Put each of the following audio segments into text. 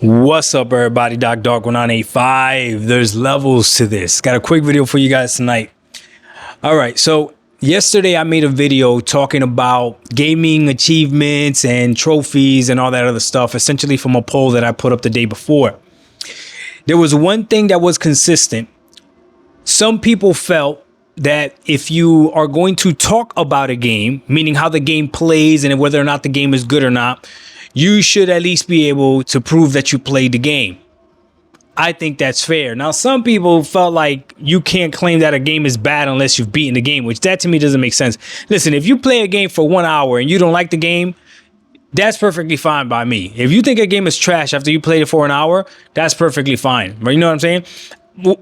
What's up, everybody? Doc Dark 1985. There's levels to this. Got a quick video for you guys tonight. All right, so yesterday I made a video talking about gaming achievements and trophies and all that other stuff, essentially from a poll that I put up the day before. There was one thing that was consistent. Some people felt that if you are going to talk about a game, meaning how the game plays and whether or not the game is good or not, you should at least be able to prove that you played the game. I think that's fair. Now, some people felt like you can't claim that a game is bad unless you've beaten the game, which that to me doesn't make sense. Listen, if you play a game for 1 hour and you don't like the game, that's perfectly fine by me. If you think a game is trash after you played it for an hour, that's perfectly fine. You know what I'm saying?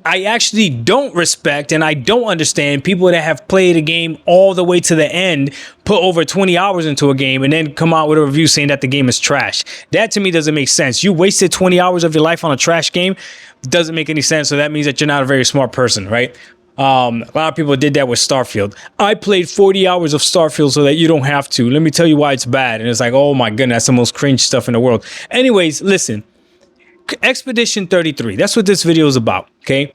I actually don't respect and I don't understand people that have played a game all the way to the end, put over 20 hours into a game, and then come out with a review saying that the game is trash. That to me doesn't make sense. You wasted 20 hours of your life on a trash game. Doesn't make any sense. So that means that you're not a very smart person, right? A lot of people did that with Starfield. I played 40 hours of Starfield so that you don't have to. Let me tell you why it's bad. And it's like, oh my goodness, that's the most cringe stuff in the world. Anyways, listen. Expedition 33. That's what this video is about. Okay.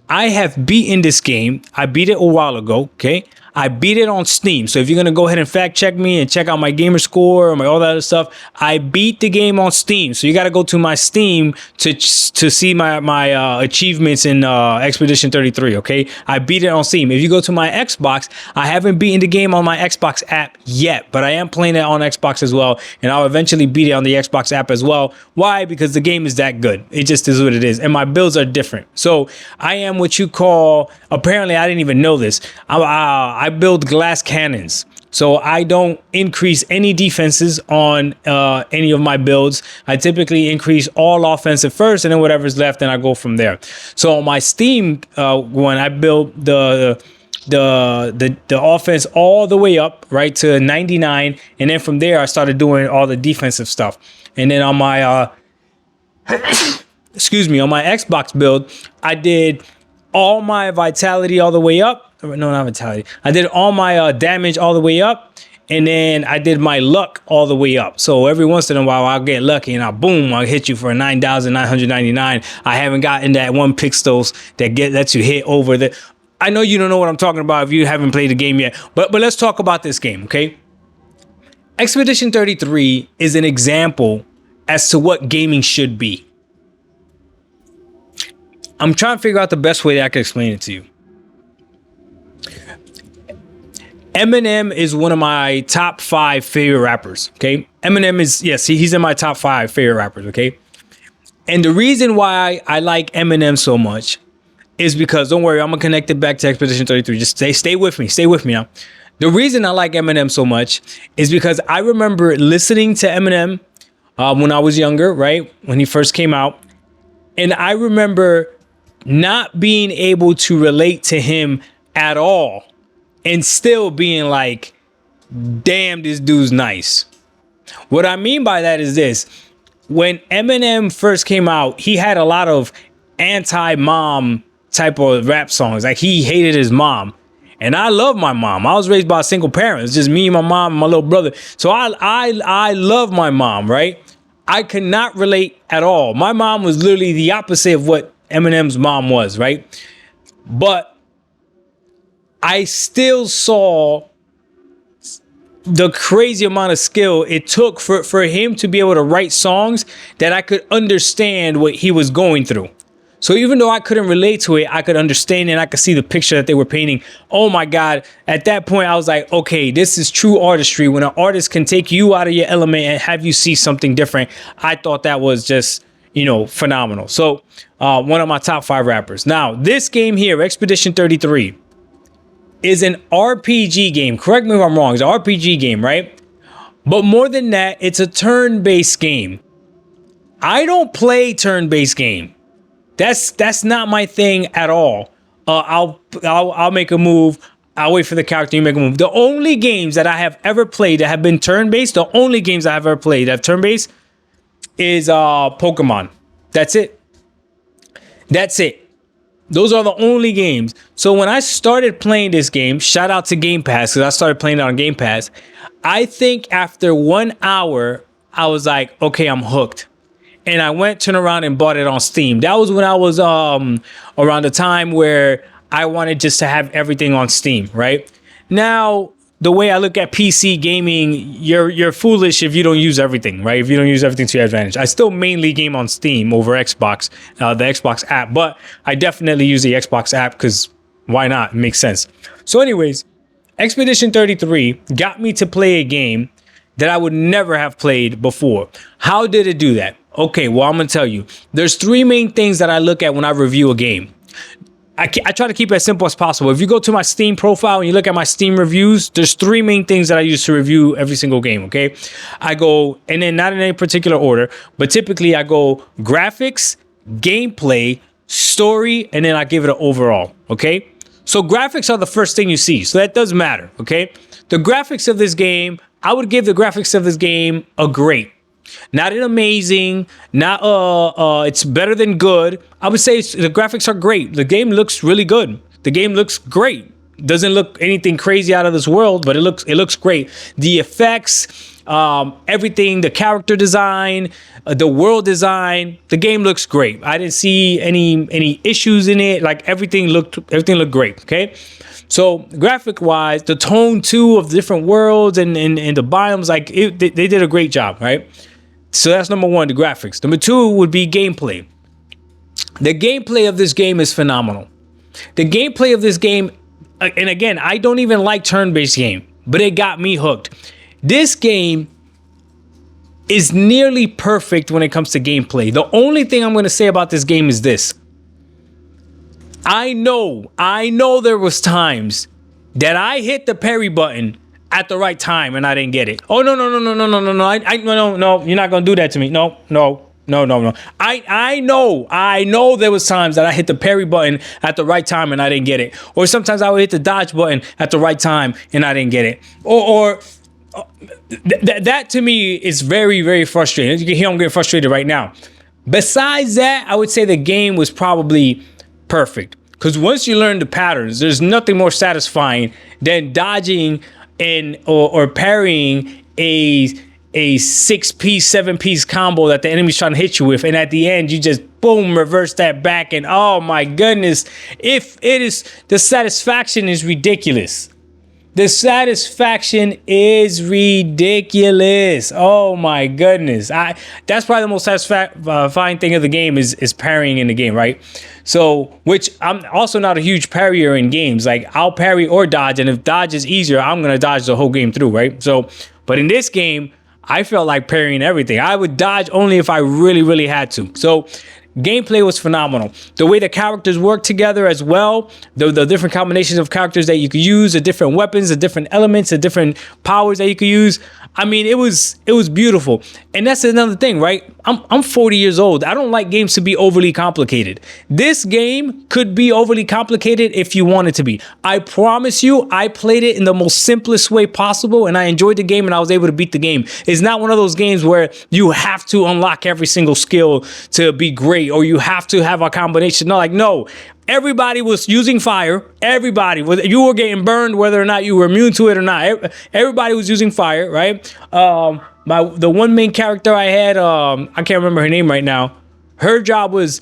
I have beaten this game. I beat it a while ago. Okay. I beat it on Steam. So if you're going to go ahead and fact check me and check out my gamer score or all that other stuff, I beat the game on Steam. So you got to go to my Steam to see my achievements in Expedition 33. Okay. I beat it on Steam. If you go to my Xbox, I haven't beaten the game on my Xbox app yet, but I am playing it on Xbox as well. And I'll eventually beat it on the Xbox app as well. Why? Because the game is that good. It just is what it is. And my builds are different. So I am what you call, apparently I didn't even know this. I build glass cannons. So I don't increase any defenses on any of my builds. I typically increase all offensive first, and then whatever's left, and I go from there. So on my Steam one, I built the offense all the way up right to 99, and then from there I started doing all the defensive stuff. And then on my excuse me, on my Xbox build, I did all my vitality all the way up. No, not vitality. I did all my damage all the way up, and then I did my luck all the way up. So every once in a while, I'll get lucky, and I'll hit you for 9,999. I haven't gotten that one pixels that lets you hit over the. I know you don't know what I'm talking about if you haven't played the game yet, but let's talk about this game, okay? Expedition 33 is an example as to what gaming should be. I'm trying to figure out the best way that I can explain it to you. Eminem is one of my top 5 favorite rappers. Okay. Eminem is, yes, he's in my top 5 favorite rappers. Okay. And the reason why I like Eminem so much is because, don't worry, I'm going to connect it back to Expedition 33. Just stay with me. Stay with me now. The reason I like Eminem so much is because I remember listening to Eminem when I was younger, right? When he first came out. And I remember not being able to relate to him at all. And still being like, damn, this dude's nice. What I mean by that is this. When Eminem first came out, he had a lot of anti-mom type of rap songs. Like he hated his mom. And I love my mom. I was raised by a single parent. It's just me, my mom, and my little brother. So I love my mom, right? I could not relate at all. My mom was literally the opposite of what Eminem's mom was, right? But I still saw the crazy amount of skill it took for him to be able to write songs that I could understand what he was going through. So even though I couldn't relate to it, I could understand and I could see the picture that they were painting. Oh my God. At that point, I was like, okay, this is true artistry. When an artist can take you out of your element and have you see something different. I thought that was just, phenomenal. So one of my top 5 rappers. Now, this game here, Expedition 33, is an RPG game. Correct me if I'm wrong. It's an RPG game, right? But more than that, it's a turn-based game. I don't play turn-based game. That's not my thing at all. I'll make a move. I'll wait for the character to make a move. The only games that I have ever played that have been turn-based, the only games I have ever played that have turn-based is Pokemon. That's it. That's it. Those are the only games. So when I started playing this game, shout out to Game Pass, because I started playing it on Game Pass. I think after 1 hour, I was like, okay, I'm hooked. and I turned around and bought it on Steam. That was when I was around the time where I wanted just to have everything on Steam, right? Now, the way I look at PC gaming, you're foolish if you don't use everything, right? If you don't use everything to your advantage. I still mainly game on Steam over Xbox, the Xbox app, but I definitely use the Xbox app because why not? It makes sense. So anyways, Expedition 33 got me to play a game that I would never have played before. How did it do that? Okay, well, I'm gonna tell you. There's three main things that I look at when I review a game. I try to keep it as simple as possible. If you go to my Steam profile and you look at my Steam reviews, there's three main things that I use to review every single game, okay? I go, and then not in any particular order, but typically I go graphics, gameplay, story, and then I give it an overall, okay? So graphics are the first thing you see, so that does matter, okay? The graphics of this game, I would give the graphics of this game a great. Not an amazing, not it's better than good. I would say the graphics are great. The game looks really good. The game looks great. Doesn't look anything crazy out of this world, but it looks great. The effects, everything, the character design, the world design, the game looks great. I didn't see any issues in it. Like everything looked great. Okay. So graphic wise, the tone too of different worlds and the biomes, like they did a great job, right? So that's number one, the graphics. Number two would be gameplay. The gameplay of this game is phenomenal. The gameplay of this game, and again, I don't even like turn-based game, but it got me hooked. This game is nearly perfect when it comes to gameplay. The only thing I'm going to say about this game is this. I know there was times that I hit the parry button at the right time and I didn't get it. Oh, no. No, you're not going to do that to me. No. I know there was times that I hit the parry button at the right time and I didn't get it. Or sometimes I would hit the dodge button at the right time and I didn't get it. That to me is very, very frustrating. As you can hear, I'm getting frustrated right now. Besides that, I would say the game was probably perfect. Because once you learn the patterns, there's nothing more satisfying than dodging or parrying a 6-piece, 7-piece combo that the enemy's trying to hit you with, and at the end you just boom, reverse that back, and oh my goodness, if it is, the satisfaction is ridiculous. The satisfaction is ridiculous. Oh my goodness. That's probably the most satisfying thing of the game is parrying in the game, right? So, which I'm also not a huge parrier in games. Like I'll parry or dodge, and if dodge is easier, I'm gonna dodge the whole game through, right? So, but in this game, I felt like parrying everything. I would dodge only if I really, really had to. So gameplay was phenomenal. The way the characters work together as well, the different combinations of characters that you could use, the different weapons, the different elements, the different powers that you could use. I mean, it was beautiful. And that's another thing, right? I'm 40 years old. I don't like games to be overly complicated. This game could be overly complicated if you want it to be. I promise you, I played it in the most simplest way possible and I enjoyed the game and I was able to beat the game. It's not one of those games where you have to unlock every single skill to be great or you have to have a combination. No. Everybody was using fire. Everybody, whether you were getting burned, whether or not you were immune to it or not, everybody was using fire, right? The one main character I had, I can't remember her name right now. Her job was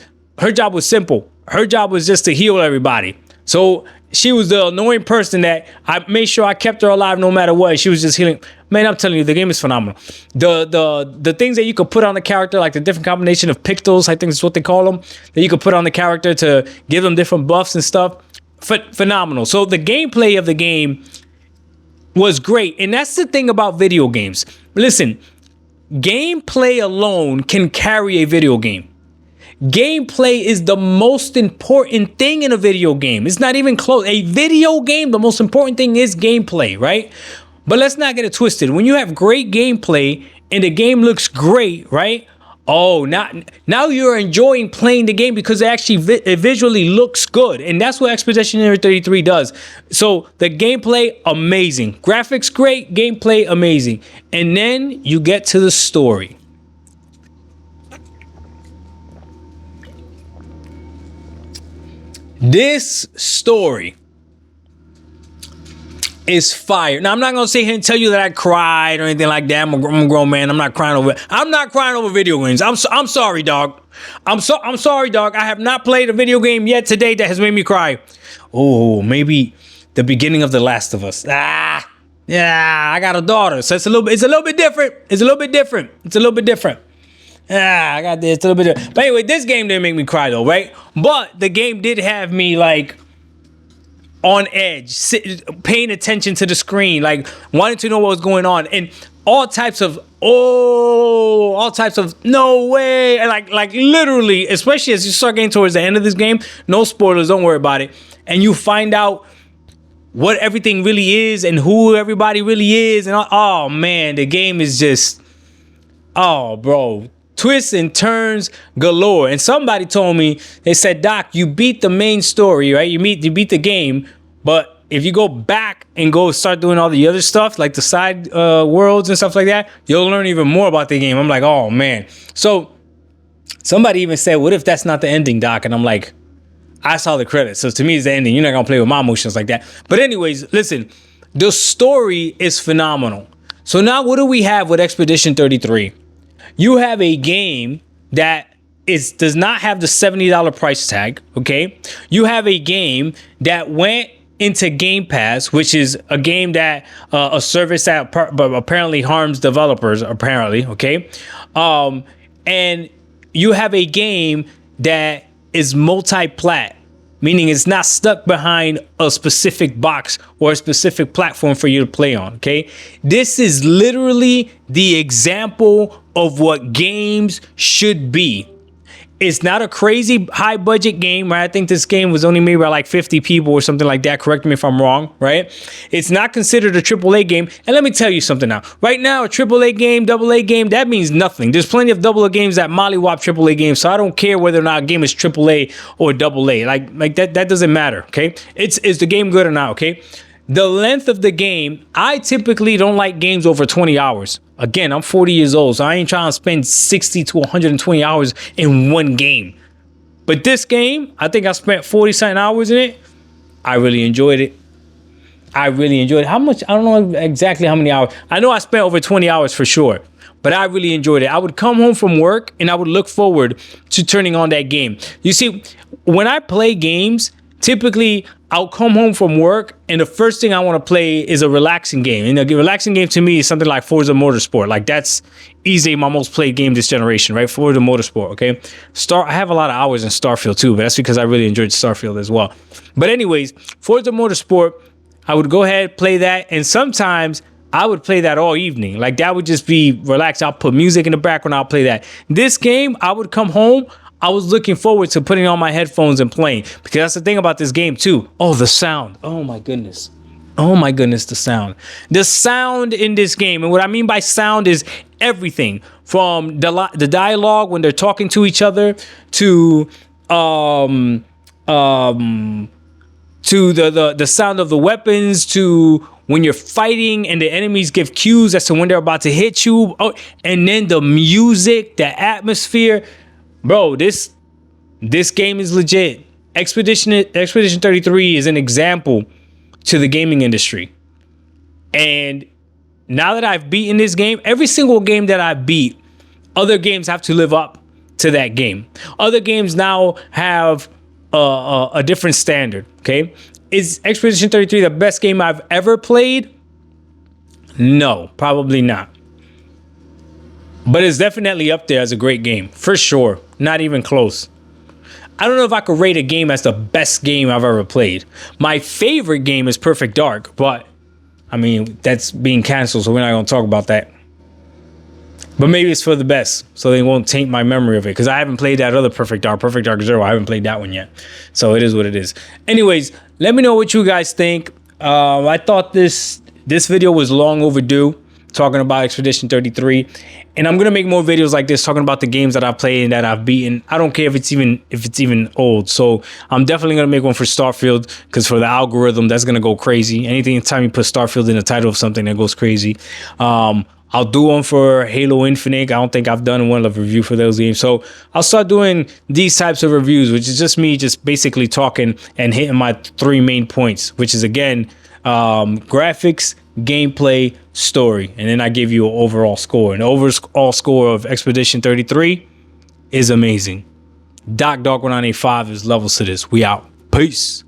simple. Her job was just to heal everybody. So she was the annoying person that I made sure I kept her alive no matter what. She was just healing. Man, I'm telling you, the game is phenomenal. The things that you could put on the character, like the different combination of pictals, I think is what they call them, that you could put on the character to give them different buffs and stuff. Phenomenal. So the gameplay of the game was great. And that's the thing about video games. Listen, gameplay alone can carry a video game. Gameplay is the most important thing in a video game. It's not even close. A video game, the most important thing is gameplay, right? But let's not get it twisted. When you have great gameplay and the game looks great, right? Oh, now you're enjoying playing the game because it actually it visually looks good. And that's what Expedition 33 does. So the gameplay, amazing. Graphics, great. Gameplay, amazing. And then you get to the story. This story is fire. Now I'm not gonna sit here and tell you that I cried or anything like that. I'm a grown man. I'm not crying over video games. I'm sorry, dog. I'm sorry, dog. I have not played a video game yet today that has made me cry. Oh, maybe the beginning of The Last of Us. Yeah, I got a daughter, so it's a little bit different. It's a little bit different. I got this. It's a little bit different. But anyway, this game didn't make me cry though, right? But the game did have me like on edge, paying attention to the screen, like wanting to know what was going on, and all types of no way, and like literally, especially as you start getting towards the end of this game, no spoilers, don't worry about it, and you find out what everything really is and who everybody really is, and oh man, the game is just, oh bro, twists and turns galore. And somebody told me, they said, Doc, you beat the main story, right? You beat the game, but if you go back and go start doing all the other stuff, like the side worlds and stuff like that, you'll learn even more about the game. I'm like, oh man. So somebody even said, what if that's not the ending, Doc? And I'm like, I saw the credits, so to me it's the ending. You're not gonna play with my emotions like that. But anyways, listen, the story is phenomenal. So now what do we have with Expedition 33? You have a game that does not have the $70 price tag, okay? You have a game that went into Game Pass, which is a game that a service that apparently harms developers, apparently, okay? And you have a game that is multi-plat, meaning it's not stuck behind a specific box or a specific platform for you to play on, okay? This is literally the example of what games should be. It's not a crazy high budget game, right? I think this game was only made by like 50 people or something like that. Correct me if I'm wrong, right? It's not considered a AAA game. And let me tell you something now. Right now, a AAA game, AA game, that means nothing. There's plenty of AA games that mollywop AAA games. So I don't care whether or not a game is AAA or AA. Like that doesn't matter, okay? Is the game good or not, okay? The length of the game, I typically don't like games over 20 hours. Again, I'm 40 years old, so I ain't trying to spend 60 to 120 hours in one game. But this game, I think I spent 40-something hours in it. I really enjoyed it. How much? I don't know exactly how many hours. I know I spent over 20 hours for sure, but I really enjoyed it. I would come home from work and I would look forward to turning on that game. You see, when I play games, typically I'll come home from work and the first thing I want to play is a relaxing game. And a relaxing game to me is something like Forza Motorsport. Like that's easily my most played game this generation, right? Forza Motorsport, okay? I have a lot of hours in Starfield too, but that's because I really enjoyed Starfield as well. But anyways, Forza Motorsport, I would go ahead, play that, and sometimes I would play that all evening. Like that would just be relaxed. I'll put music in the background, I'll play that. This game, I would come home, I was looking forward to putting on my headphones and playing, because that's the thing about this game too. Oh, the sound. Oh my goodness. Oh my goodness, the sound. The sound in this game, and what I mean by sound is everything from the dialogue when they're talking to each other to the sound of the weapons, to when you're fighting and the enemies give cues as to when they're about to hit you. Oh, and then the music, the atmosphere. Bro, this game is legit. Expedition 33 is an example to the gaming industry. And now that I've beaten this game, every single game that I beat, other games have to live up to that game. Other games now have a different standard, okay? Is Expedition 33 the best game I've ever played? No, probably not. But it's definitely up there as a great game, for sure. Not even close. I don't know if I could rate a game as the best game I've ever played. My favorite game is Perfect Dark, but I mean, that's being canceled, so we're not going to talk about that. But maybe it's for the best, so they won't taint my memory of it, because I haven't played that other Perfect Dark Zero. I haven't played that one yet. So it is what it is. Anyways, let me know what you guys think. I thought this video was long overdue, talking about Expedition 33, and I'm gonna make more videos like this talking about the games that I've played and that I've beaten. I don't care if it's even old. So I'm definitely gonna make one for Starfield, because for the algorithm, that's gonna go crazy. Anytime you put Starfield in the title of something, that goes crazy. I'll do one for Halo Infinite. I don't think I've done one of a review for those games. So I'll start doing these types of reviews, which is just me just basically talking and hitting my 3 main points, which is, again, graphics, gameplay, story, and then I give you an overall score. And the overall score of Expedition 33 is amazing. Doc Dog 1985 is levels to this. We out. Peace.